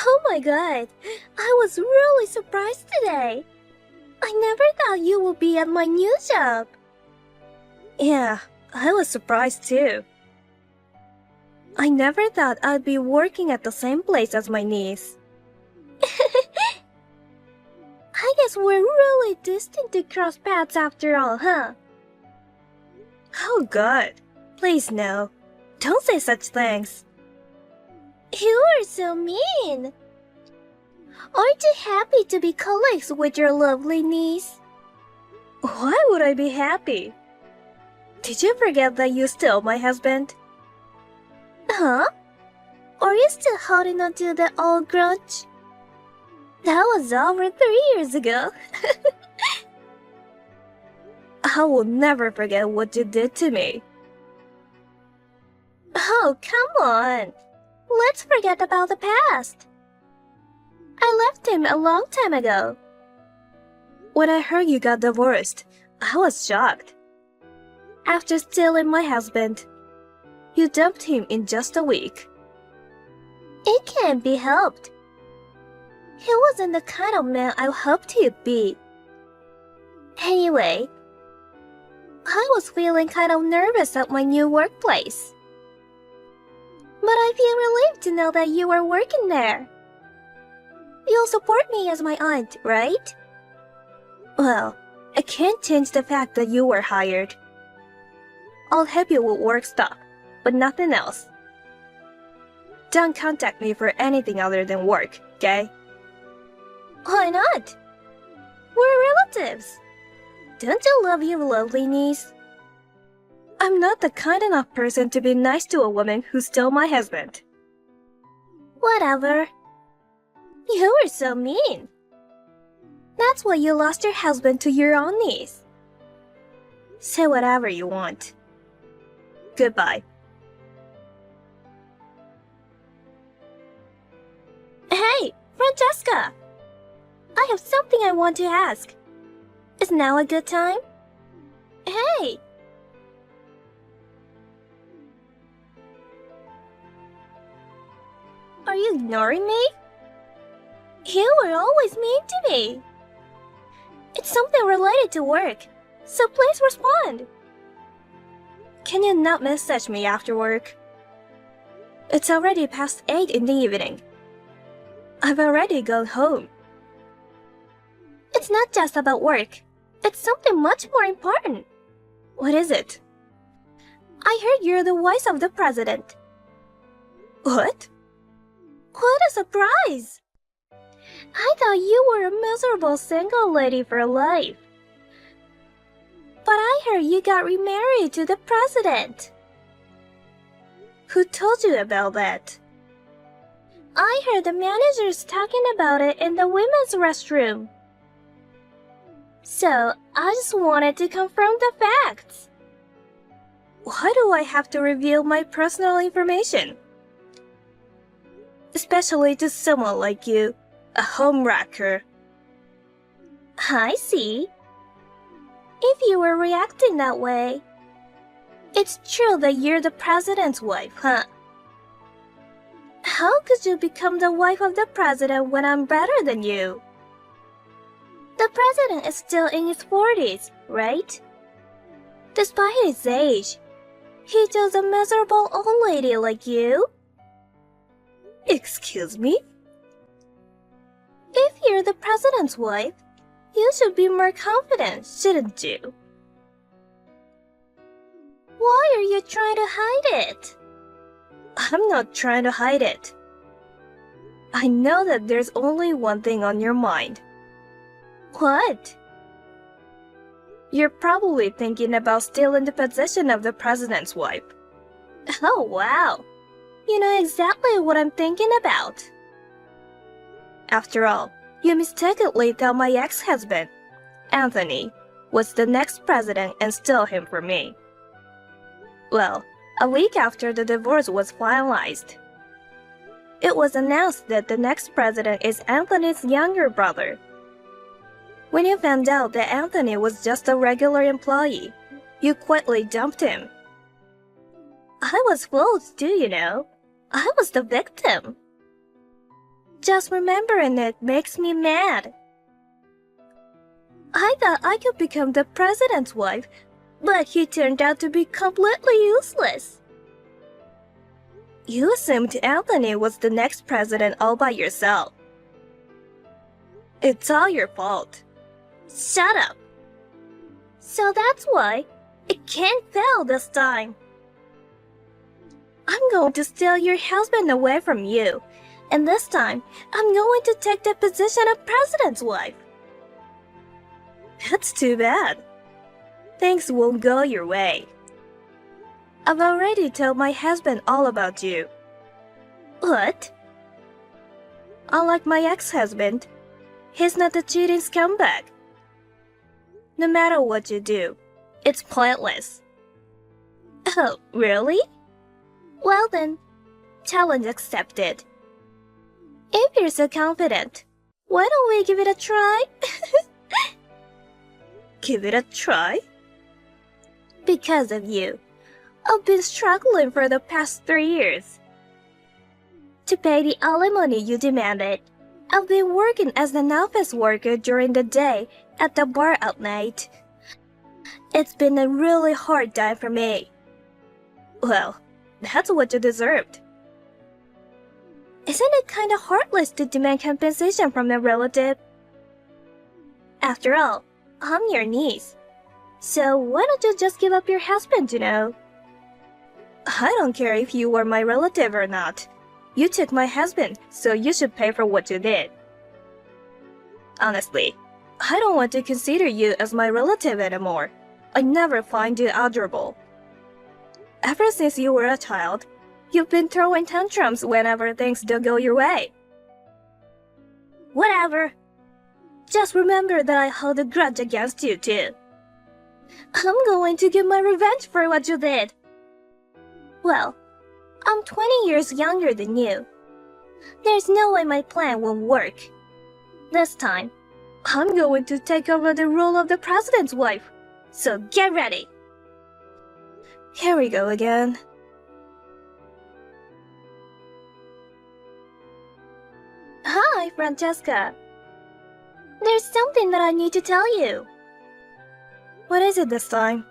Oh my god, I was really surprised today. I never thought you would be at my new job. Yeah, I was surprised too. I never thought I'd be working at the same place as my niece. I guess we're really destined to cross paths after all, huh? Oh god, please no. Don't say such things. You are so mean. Aren't you happy to be colleagues with your lovely niece? Why would I be happy? Did you forget that you stole my husband? Huh? Are you still holding on to the old grudge? That was over 3 years ago. I will never forget what you did to me. Oh, come on. Let's forget about the past. I left him a long time ago. When I heard you got divorced, I was shocked. After stealing my husband, you dumped him in just a week. It can't be helped. He wasn't the kind of man I hoped he'd be. Anyway, I was feeling kind of nervous at my new workplace. But I feel relieved to know that you are working there. You'll support me as my aunt, right? Well, I can't change the fact that you were hired. I'll help you with work stuff, but nothing else. Don't contact me for anything other than work, okay? Why not? We're relatives. Don't you love your lovely niece? I'm not the kind enough person to be nice to a woman who stole my husband. Whatever. You were so mean. That's why you lost your husband to your own niece. Say whatever you want. Goodbye. Hey, Francesca! I have something I want to ask. Is now a good time? Hey! Are you ignoring me? You were always mean to me. It's something related to work, so please respond. Can you not message me after work? It's already past 8 in the evening. I've already gone home. It's not just about work. It's something much more important. What is it? I heard you're the wife of the president. What? What a surprise! I thought you were a miserable single lady for life. But I heard you got remarried to the president. Who told you about that? I heard the managers talking about it in the women's restroom. So, I just wanted to confirm the facts. Why do I have to reveal my personal information? Especially to someone like you, a homewrecker. I see. If you were reacting that way, it's true that you're the president's wife, huh? How could you become the wife of the president when I'm better than you? The president is still in his 40s, right? Despite his age, he chose a miserable old lady like you. Excuse me? If you're the president's wife, you should be more confident, shouldn't you? Why are you trying to hide it? I'm not trying to hide it. I know that there's only one thing on your mind. What? You're probably thinking about stealing the position of the president's wife. Oh, wow. You know exactly what I'm thinking about. After all, you mistakenly thought my ex-husband, Anthony, was the next president and stole him from me. Well, a week after the divorce was finalized, it was announced that the next president is Anthony's younger brother. When you found out that Anthony was just a regular employee, you quickly dumped him. I was fooled too, you know. I was the victim. Just remembering it makes me mad. I thought I could become the president's wife, but he turned out to be completely useless. You assumed Anthony was the next president all by yourself. It's all your fault. Shut up. So that's why it can't fail this time. I'm going to steal your husband away from you, and this time I'm going to take the position of president's wife. That's too bad. Things won't go your way. I've already told my husband all about you. What? Unlike my ex-husband, he's not a cheating scumbag. No matter what you do, it's pointless. Oh, really? Well then, challenge accepted. If you're so confident, why don't we give it a try? Give it a try? Because of you, I've been struggling for the past 3 years. To pay the alimony you demanded, I've been working as an office worker during the day at the bar at night. It's been a really hard time for me. Well, that's what you deserved. Isn't it kind of heartless to demand compensation from a relative? After all, I'm your niece. So why don't you just give up your husband, you know? I don't care if you were my relative or not. You took my husband, so you should pay for what you did. Honestly, I don't want to consider you as my relative anymore. I never find you adorable. Ever since you were a child, you've been throwing tantrums whenever things don't go your way. Whatever. Just remember that I hold a grudge against you too. I'm going to get my revenge for what you did. Well, I'm 20 years younger than you. There's no way my plan won't work. This time, I'm going to take over the role of the president's wife. So get ready. Here we go again. Hi, Francesca. There's something that I need to tell you. What is it this time?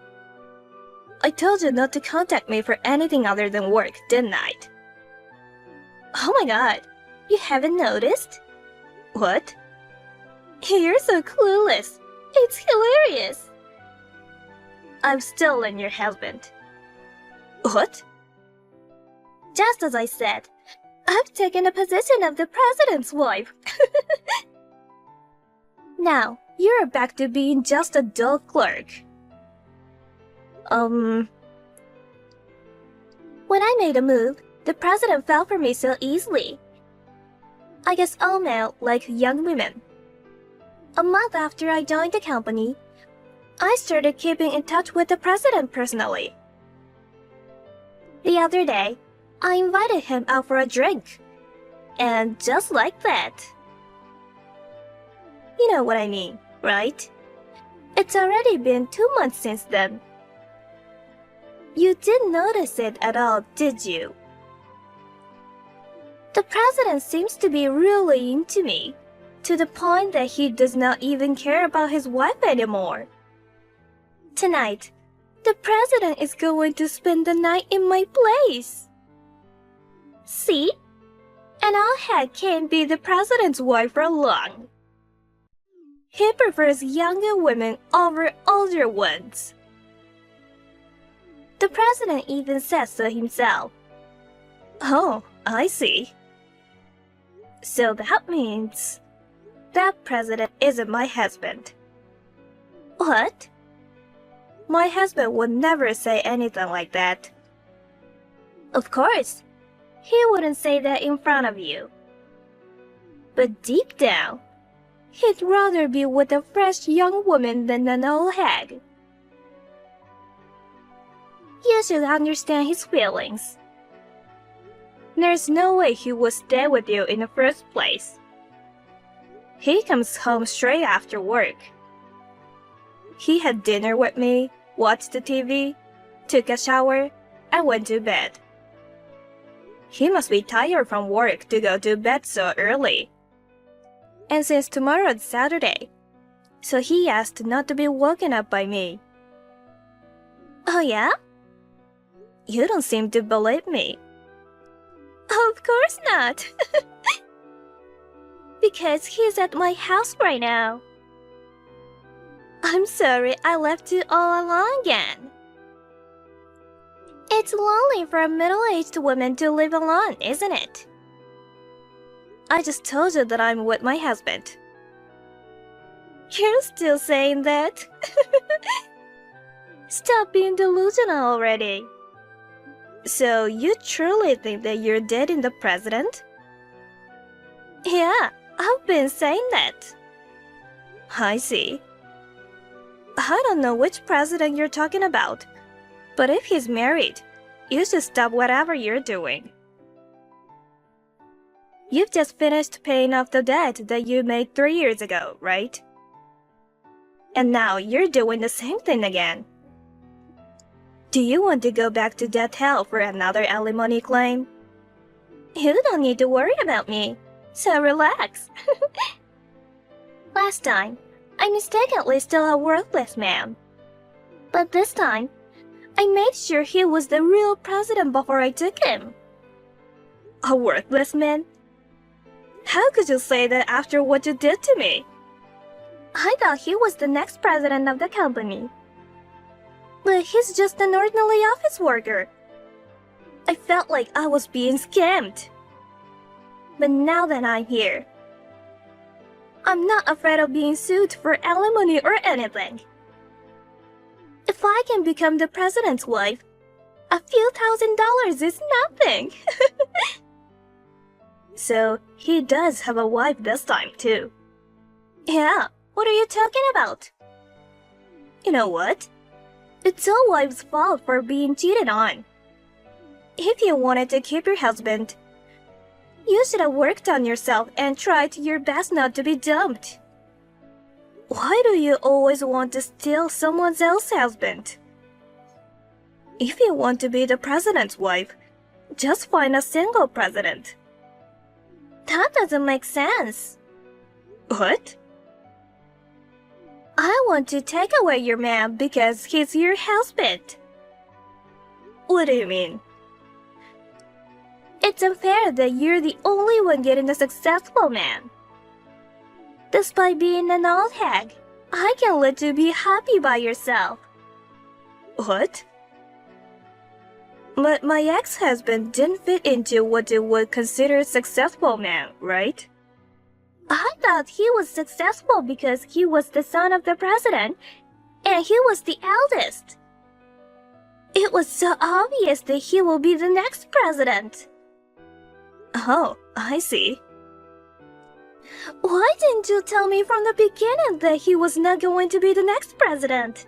I told you not to contact me for anything other than work, didn't I? Oh my god, you haven't noticed? What? You're so clueless. It's hilarious. I've stolen your husband. What? Just as I said, I've taken the position of the president's wife. Now, you're back to being just a dull clerk. When I made a move, the president fell for me so easily. I guess all men like young women. A month after I joined the company, I started keeping in touch with the president personally. The other day, I invited him out for a drink. And just like that. You know what I mean, right? It's already been 2 months since then. You didn't notice it at all, did you? The president seems to be really into me, to the point that he does not even care about his wife anymore. Tonight, the president is going to spend the night in my place. See? An old head can't be the president's wife for long. He prefers younger women over older ones. The president even says so himself. Oh, I see. So that means that president isn't my husband. What? My husband would never say anything like that. Of course, he wouldn't say that in front of you. But deep down, he'd rather be with a fresh young woman than an old hag. You should understand his feelings. There's no way he would stay with you in the first place. He comes home straight after work. He had dinner with me, watched the TV, took a shower, and went to bed. He must be tired from work to go to bed so early. And since tomorrow is Saturday, so he asked not to be woken up by me. Oh yeah? You don't seem to believe me. Of course not. Because he's at my house right now. I'm sorry I left you all alone again. It's lonely for a middle-aged woman to live alone, isn't it? I just told you that I'm with my husband. You're still saying that? Stop being delusional already. So you truly think that you're dating the president? Yeah, I've been saying that. I see. I don't know which president you're talking about, but if he's married, you should stop whatever you're doing. You've just finished paying off the debt that you made 3 years ago, right? And now you're doing the same thing again. Do you want to go back to debt hell for another alimony claim? You don't need to worry about me, so relax. Last time, I mistakenly stole a worthless man. But this time, I made sure he was the real president before I took him. A worthless man? How could you say that after what you did to me? I thought he was the next president of the company. But he's just an ordinary office worker. I felt like I was being scammed. But now that I'm here, I'm not afraid of being sued for alimony or anything. If I can become the president's wife, a few $1,000s is nothing. So he does have a wife this time too. Yeah, what are you talking about? You know what? It's all wives' fault for being cheated on. If you wanted to keep your husband, you should have worked on yourself and tried your best not to be dumped. Why do you always want to steal someone else's husband? If you want to be the president's wife, just find a single president. That doesn't make sense. What? I want to take away your man because he's your husband. What do you mean? It's unfair that you're the only one getting a successful man. Despite being an old hag, I can let you be happy by yourself. What? But my ex-husband didn't fit into what you would consider a successful man, right? I thought he was successful because he was the son of the president, and he was the eldest. It was so obvious that he will be the next president. Oh, I see. Why didn't you tell me from the beginning that he was not going to be the next president?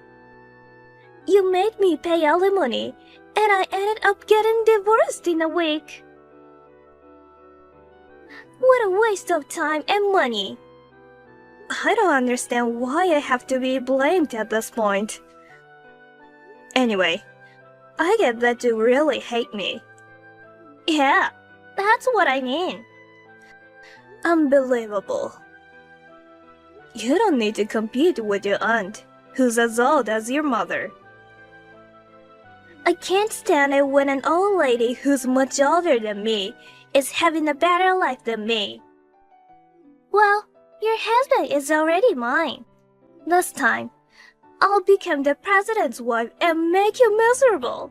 You made me pay alimony, and I ended up getting divorced in a week. What a waste of time and money. I don't understand why I have to be blamed at this point. Anyway, I get that you really hate me. Yeah, that's what I mean. Unbelievable. You don't need to compete with your aunt, who's as old as your mother. I can't stand it when an old lady who's much older than me is having a better life than me. Well, your husband is already mine. This time, I'll become the president's wife and make you miserable.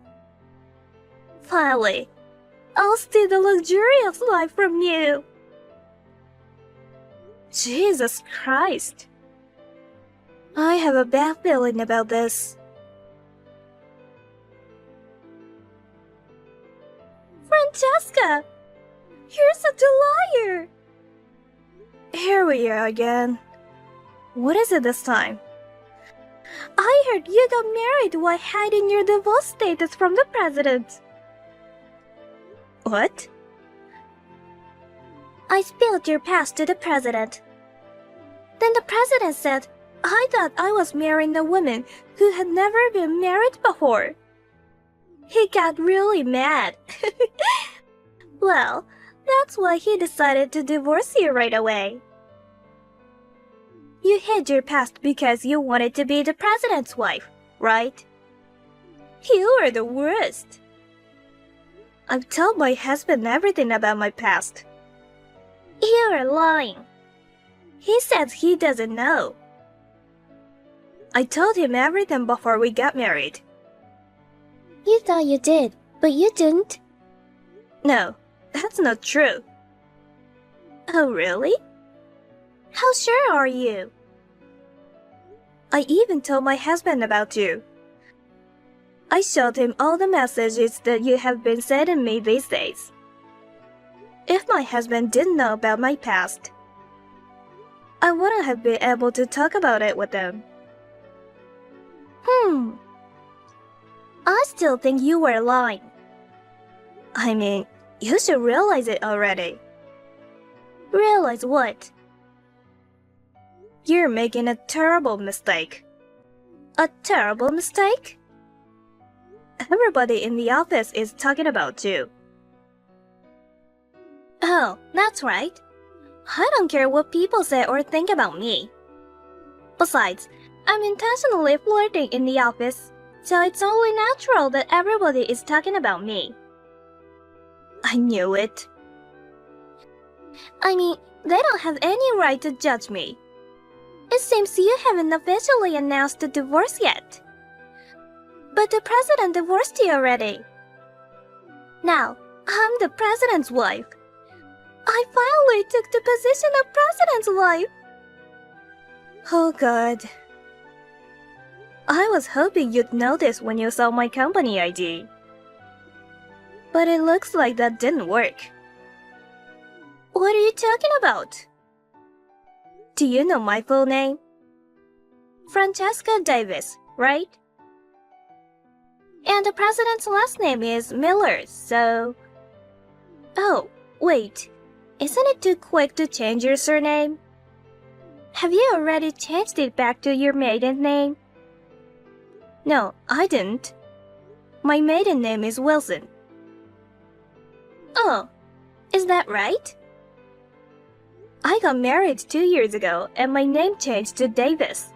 Finally, I'll steal the luxurious life from you. Jesus Christ. I have a bad feeling about this. Francesca! You're such a liar! Here we are again. What is it this time? I heard you got married while hiding your divorce status from the president. What? I spilled your past to the president. Then the president said, I thought I was marrying a woman who had never been married before. He got really mad. Well, that's why he decided to divorce you right away. You hid your past because you wanted to be the president's wife, right? You are the worst. I've told my husband everything about my past. You are lying. He says he doesn't know. I told him everything before we got married. You thought you did, but you didn't. No, that's not true. Oh, really? How sure are you? I even told my husband about you. I showed him all the messages that you have been sending me these days. If my husband didn't know about my past, I wouldn't have been able to talk about it with him. I still think you were lying. I mean, you should realize it already. Realize what? You're making a terrible mistake. A terrible mistake? Everybody in the office is talking about you. Oh, that's right. I don't care what people say or think about me. Besides, I'm intentionally flirting in the office, so it's only natural that everybody is talking about me. I knew it. I mean, they don't have any right to judge me. It seems you haven't officially announced the divorce yet. But the president divorced you already. Now, I'm the president's wife. I finally took the position of president's wife. Oh God. I was hoping you'd notice when you saw my company ID. But it looks like that didn't work. What are you talking about? Do you know my full name? Francesca Davis, right? And the president's last name is Miller, so... Oh, wait. Isn't it too quick to change your surname? Have you already changed it back to your maiden name? No, I didn't. My maiden name is Wilson. Oh, is that right? I got married 2 years ago and my name changed to Davis.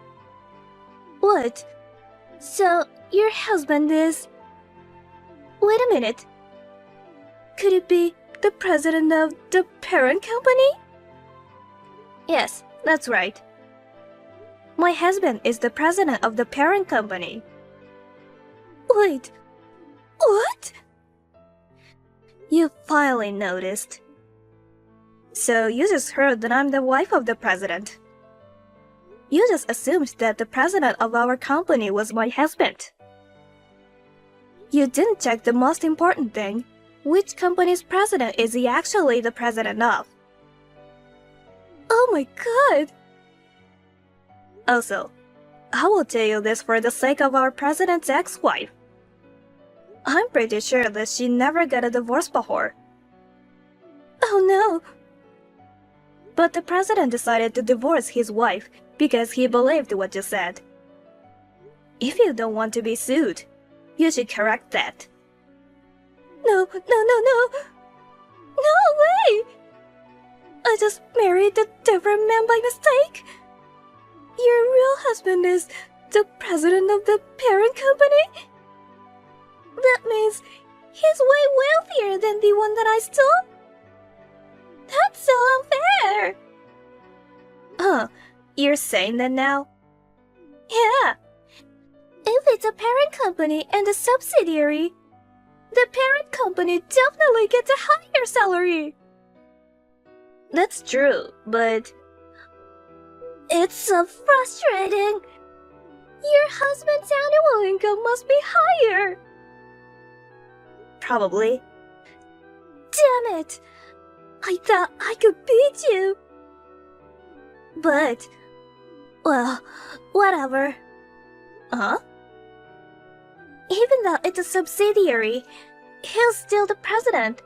What? So, your husband is... Wait a minute. Could it be the president of the parent company? Yes, that's right. My husband is the president of the parent company. Wait, what? You finally noticed. So you just heard that I'm the wife of the president. You just assumed that the president of our company was my husband. You didn't check the most important thing. Which company's president is he actually the president of? Oh my God! Also, I will tell you this for the sake of our president's ex-wife. I'm pretty sure that she never got a divorce before. Oh no! But the president decided to divorce his wife because he believed what you said. If you don't want to be sued, you should correct that. No! No way! I just married a different man by mistake? Your real husband is the president of the parent company? That means he's way wealthier than the one that I stole? That's so unfair! You're saying that now? Yeah. If it's a parent company and a subsidiary, the parent company definitely gets a higher salary. That's true, but... It's so frustrating. Your husband's annual income must be higher. Probably. Damn it! I thought I could beat you. But, well, whatever. Huh? Even though it's a subsidiary, he's still the president.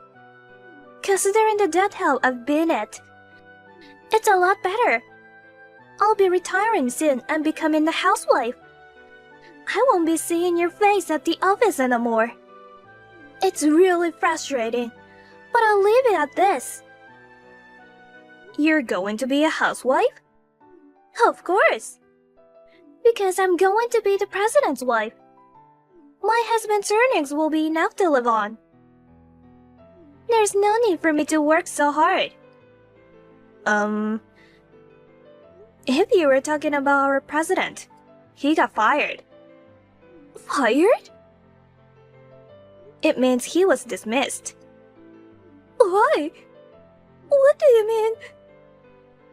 Considering the death hell I've been at, it's a lot better. I'll be retiring soon and becoming a housewife. I won't be seeing your face at the office anymore. It's really frustrating, But I'll leave it at this. You're going to be a housewife? Of course. Because I'm going to be the president's wife. My husband's earnings will be enough to live on. There's no need for me to work so hard. If you were talking about our president, he got fired. Fired? It means he was dismissed. Why? What do you mean?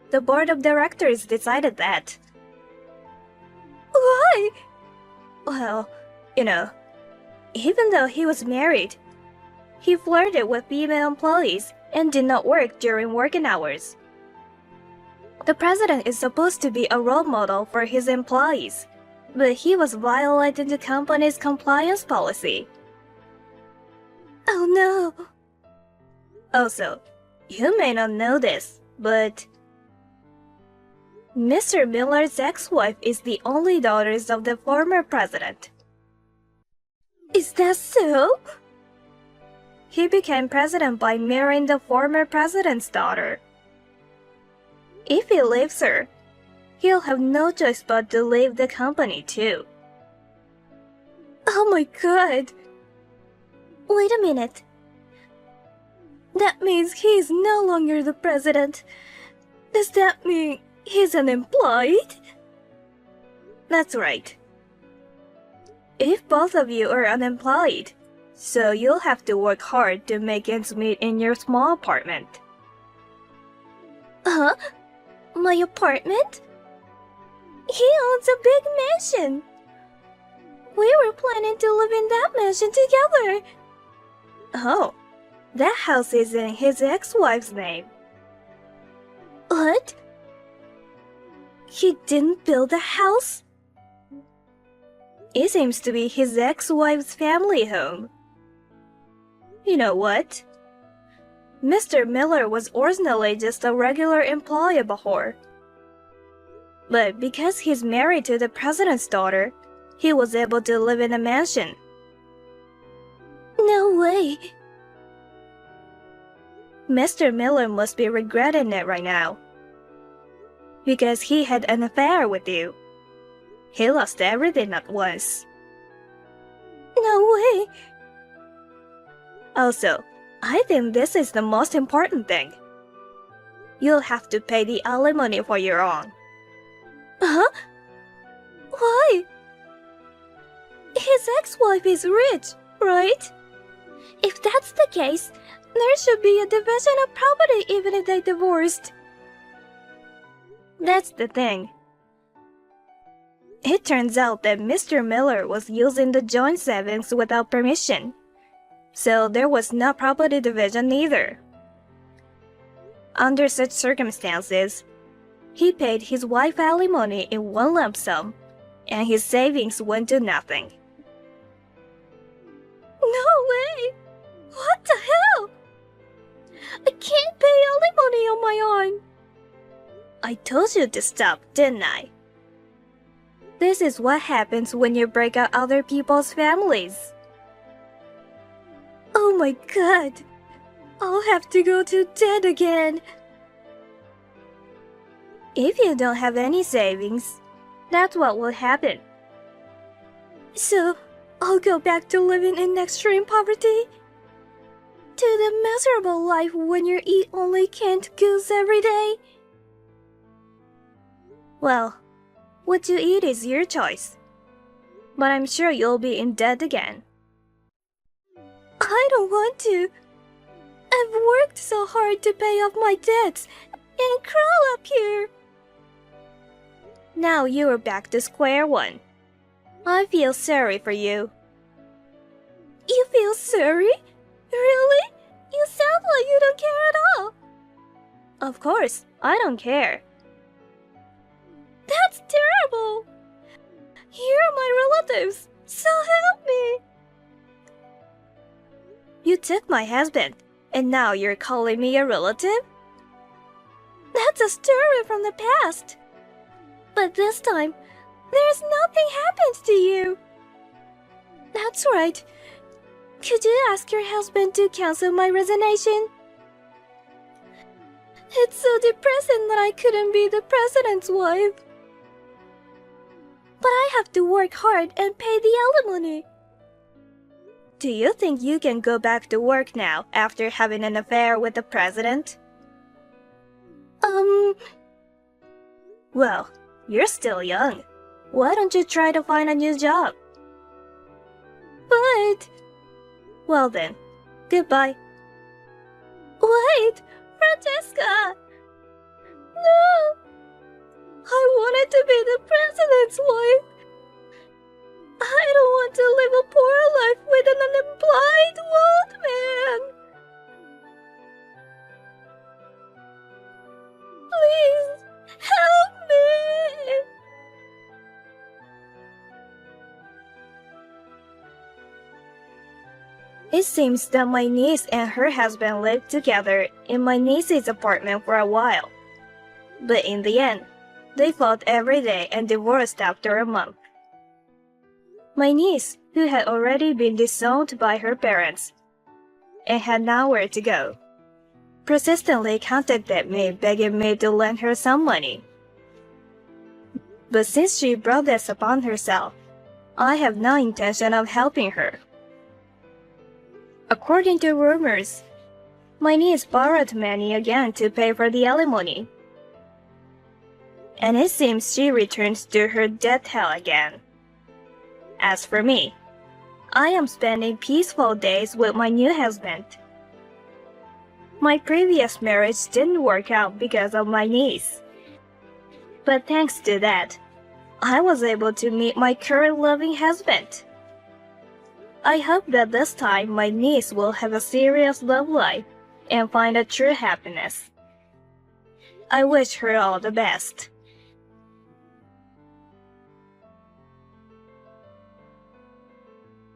The board of directors decided that. Why? Well, even though he was married, he flirted with female employees and did not work during working hours. The president is supposed to be a role model for his employees, but he was violating the company's compliance policy. Oh no. Also, you may not know this, but Mr. Miller's ex-wife is the only daughter of the former president. Is that so? He became president by marrying the former president's daughter. If he leaves her, he'll have no choice but to leave the company too. Oh my god. Wait a minute. That means he's no longer the president. Does that mean he's unemployed? That's right. If both of you are unemployed, so you'll have to work hard to make ends meet in your small apartment. Huh? My apartment? He owns a big mansion. We were planning to live in that mansion together. Oh, that house is in his ex-wife's name. What? He didn't build a house? It seems to be his ex-wife's family home. You know what? Mr. Miller was originally just a regular employee before. But because he's married to the president's daughter, he was able to live in a mansion. No way. Mr. Miller must be regretting it right now. Because he had an affair with you. He lost everything at once. No way. Also, I think this is the most important thing. You'll have to pay the alimony for your own. Huh? Why? His ex-wife is rich, right? If that's the case, there should be a division of property even if they divorced. That's the thing. It turns out that Mr. Miller was using the joint savings without permission, so there was no property division either. Under such circumstances, he paid his wife alimony in one lump sum, and his savings went to nothing. No way! What the hell? I can't pay alimony on my own. I told you to stop, didn't I? This is what happens when you break up other people's families. Oh my god. I'll have to go to debt again. If you don't have any savings, that's what will happen. So, I'll go back to living in extreme poverty? To the miserable life when you eat only canned goods every day? Well, what you eat is your choice. But I'm sure you'll be in debt again. I don't want to. I've worked so hard to pay off my debts and crawl up here. Now you are back to square one. I feel sorry for you. You feel sorry? Really? You sound like you don't care at all. Of course, I don't care. That's terrible. You're my relatives, so help me. You took my husband, and now you're calling me a relative? That's a story from the past. But this time, there's nothing happens to you. That's right. Could you ask your husband to cancel my resignation? It's so depressing that I couldn't be the president's wife. But I have to work hard and pay the alimony. Do you think you can go back to work now after having an affair with the president? Well, you're still young. Why don't you try to find a new job? But... Well then, goodbye. Wait, Francesca! No! I wanted to be the president's wife. I don't want to live a poor life with an unemployed old man. Please, help me! It seems that my niece and her husband lived together in my niece's apartment for a while. But in the end, they fought every day and divorced after a month. My niece, who had already been disowned by her parents and had nowhere to go, persistently contacted me begging me to lend her some money. But since she brought this upon herself, I have no intention of helping her. According to rumors, my niece borrowed money again to pay for the alimony. And it seems she returns to her death hell again. As for me, I am spending peaceful days with my new husband. My previous marriage didn't work out because of my niece. But thanks to that, I was able to meet my current loving husband. I hope that this time my niece will have a serious love life and find a true happiness. I wish her all the best.